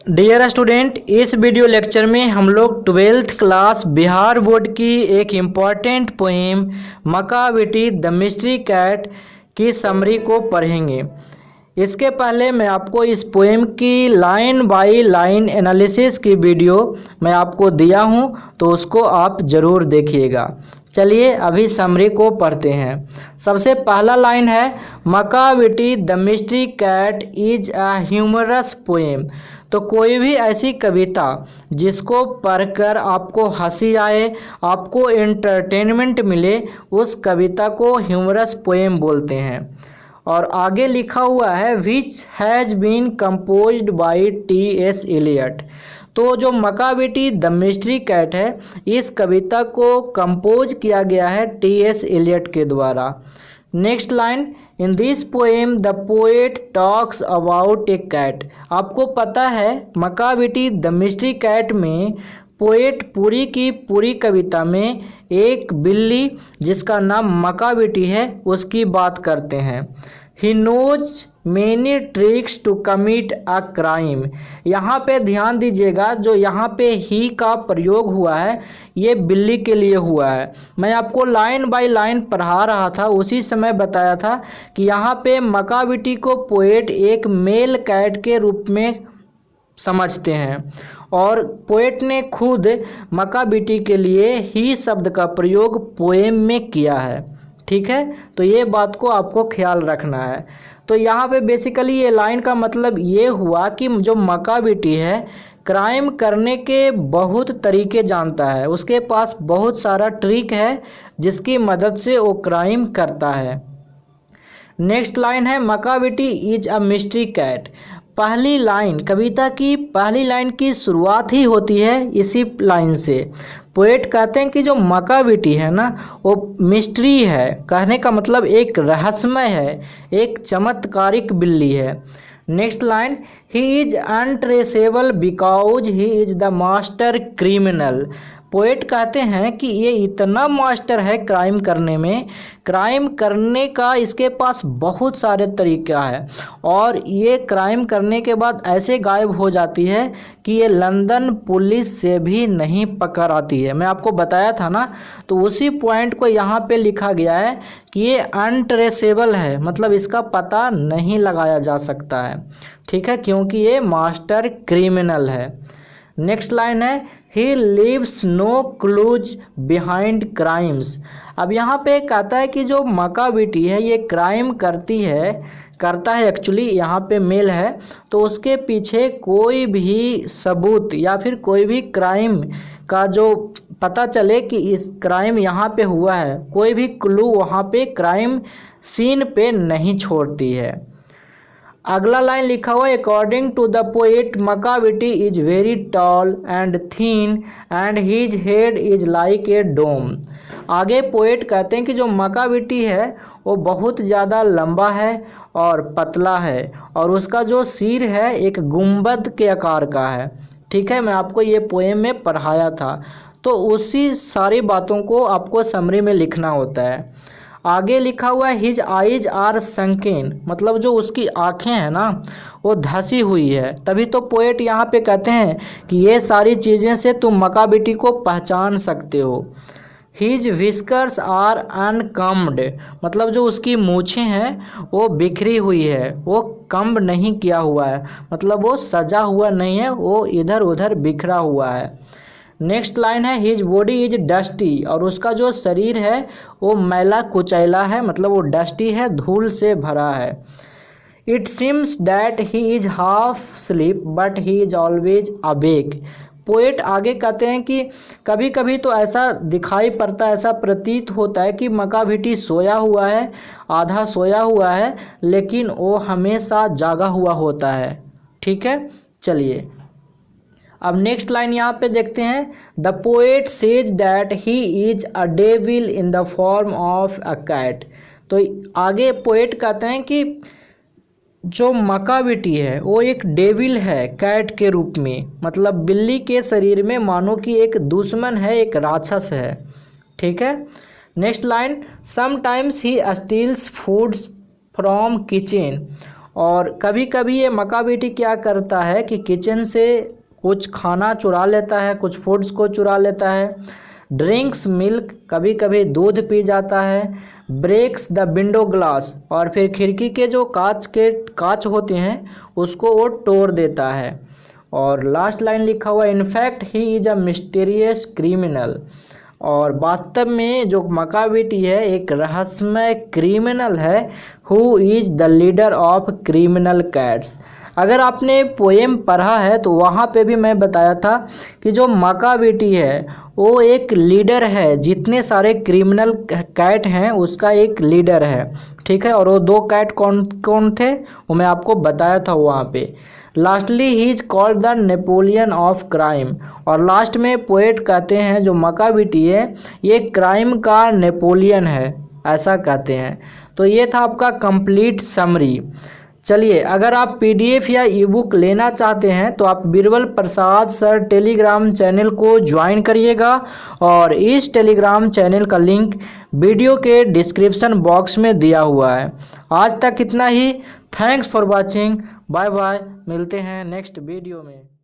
Dear student, इस video lecture में हम लोग 12th क्लास बिहार बोर्ड की एक important poem Macavity the mystery cat की समरी को पढ़ेंगे। इसके पहले मैं आपको इस पोएम की लाइन बाय लाइन एनालिसिस की वीडियो मैं आपको दिया हूं, तो उसको आप ज़रूर देखिएगा। चलिए अभी समरी को पढ़ते हैं। सबसे पहला लाइन है, Macavity the mystery cat is a humorous poem. तो कोई भी ऐसी कविता जिसको पढ़कर आपको हंसी आए, आपको एंटरटेनमेंट मिले, उस कविता को ह्यूमरस पोएम बोलते हैं। और आगे लिखा हुआ है which has been composed by T.S. Eliot. तो जो मकाविटी द मिस्ट्री कैट है, इस कविता को कंपोज किया गया है T.S. एलियट के द्वारा। Next line, in this poem the poet talks about a cat. आपको पता है मकाविटी द मिस्ट्री कैट में पोएट पूरी की पूरी कविता में एक बिल्ली जिसका नाम मकाविटी है उसकी बात करते हैं। He knows many tricks to commit a crime. यहाँ पे ध्यान दीजिएगा, जो यहाँ पे ही का प्रयोग हुआ है ये बिल्ली के लिए हुआ है। मैं आपको लाइन बाय लाइन पढ़ा रहा था, उसी समय बताया था कि यहाँ पे मकाविटी को पोएट एक मेल कैट के रूप में समझते हैं और पोएट ने खुद मकाविटी के लिए ही शब्द का प्रयोग पोएम में किया है। ठीक है, तो ये बात को आपको ख्याल रखना है। तो यहाँ पे बेसिकली ये लाइन का मतलब ये हुआ कि जो मकाविटी है क्राइम करने के बहुत तरीके जानता है, उसके पास बहुत सारा ट्रिक है जिसकी मदद से वो क्राइम करता है। नेक्स्ट लाइन है, मकाविटी इज अ मिस्ट्री कैट। पहली लाइन, कविता की पहली लाइन की शुरुआत ही होती है इसी लाइन से। पोएट कहते हैं कि जो मकाविटी है ना वो मिस्ट्री है, कहने का मतलब एक रहस्यमय है, एक चमत्कारिक बिल्ली है। Next line, he is untraceable because he is the master criminal. Poet कहते हैं कि ये इतना मास्टर है क्राइम करने में, क्राइम करने का इसके पास बहुत सारे तरीका है और ये क्राइम करने के बाद ऐसे गायब हो जाती है कि ये लंदन पुलिस से भी नहीं पकड़ आती है। मैं आपको बताया था ना, तो उसी पॉइंट को यहाँ पे लिखा गया है कि ये अनट्रेसेबल है, मतलब इसका पता नहीं लगाया जा सकता है। ठीक है, क्योंकि ये मास्टर क्रिमिनल है। नेक्स्ट लाइन है, he leaves no clues behind crimes. अब यहाँ पे कहता है कि जो मकाविटी है ये क्राइम करता है एक्चुअली, यहाँ पे मेल है, तो उसके पीछे कोई भी सबूत या फिर कोई भी क्राइम का जो पता चले कि इस क्राइम यहाँ पे हुआ है, कोई भी क्लू वहाँ पे क्राइम सीन पे नहीं छोड़ती है। अगला लाइन लिखा हुआ है, according to the poet Macavity is very tall and thin and his head is like a dome. आगे पोएट कहते हैं कि जो मकाविटी है वो बहुत ज़्यादा लंबा है और पतला है और उसका जो सिर है एक गुंबद के आकार का है। ठीक है, मैं आपको ये पोएम में पढ़ाया था, तो उसी सारी बातों को आपको समरी में लिखना होता है। आगे लिखा हुआ है, हिज आइज आर संकेन, मतलब जो उसकी आँखें हैं ना वो धसी हुई है। तभी तो पोएट यहाँ पे कहते हैं कि ये सारी चीज़ें से तुम मकाविटी को पहचान सकते हो। हिज विस्कर्स आर अनकम्ड, मतलब जो उसकी मूछें हैं वो बिखरी हुई है, वो कम्ब नहीं किया हुआ है, मतलब वो सजा हुआ नहीं है, वो इधर उधर बिखरा हुआ है। नेक्स्ट लाइन है, हिज बॉडी इज डस्टी, और उसका जो शरीर है वो मैला कुचैला है, मतलब वो डस्टी है, धूल से भरा है। It seems that he is half sleep but he is always awake. Poet आगे कहते हैं कि कभी कभी तो ऐसा दिखाई पड़ता है, ऐसा प्रतीत होता है कि मकाविटी सोया हुआ है, आधा सोया हुआ है, लेकिन वो हमेशा जागा हुआ होता है। ठीक है, चलिए अब नेक्स्ट लाइन यहाँ पे देखते हैं, the poet says that he is a devil in the form of a cat. तो आगे पोएट कहते हैं कि जो मकाविटी है वो एक डेविल है कैट के रूप में, मतलब बिल्ली के शरीर में मानो कि एक दुश्मन है, एक राक्षस है। ठीक है, next line, sometimes he steals foods from kitchen. और कभी कभी ये मक्का बेटी क्या करता है कि किचन से कुछ खाना चुरा लेता है, कुछ फूड्स को चुरा लेता है, ड्रिंक्स मिल्क, कभी कभी दूध पी जाता है, ब्रेक्स द विंडो ग्लास, और फिर खिड़की के जो कांच होते हैं उसको वो तोड़ देता है। और लास्ट लाइन लिखा हुआ in fact he is a mysterious criminal, और वास्तव में जो मक्का बेटी है एक रहस्यमय क्रिमिनल है, who is the leader of criminal cats. अगर आपने पोएम पढ़ा है तो वहाँ पे भी मैं बताया था कि जो मक्का बेटी है वो एक लीडर है, जितने सारे क्रिमिनल कैट हैं उसका एक लीडर है, ठीक है। और वो 2 कैट कौन कौन थे वो मैं आपको बताया था वहाँ पे। Lastly he is called the Napoleon of crime, और लास्ट में पोएट कहते हैं जो मक्का बेटी है ये क्राइम का नेपोलियन है, ऐसा कहते हैं। तो ये था आपका कंप्लीट समरी। चलिए, अगर आप पीडीएफ या ई बुक लेना चाहते हैं तो आप Birbal Prasad sir Telegram channel को ज्वाइन करिएगा, और इस टेलीग्राम चैनल का लिंक वीडियो के डिस्क्रिप्शन बॉक्स में दिया हुआ है। आज तक इतना ही। Thanks for watching. Bye bye, मिलते हैं नेक्स्ट वीडियो में।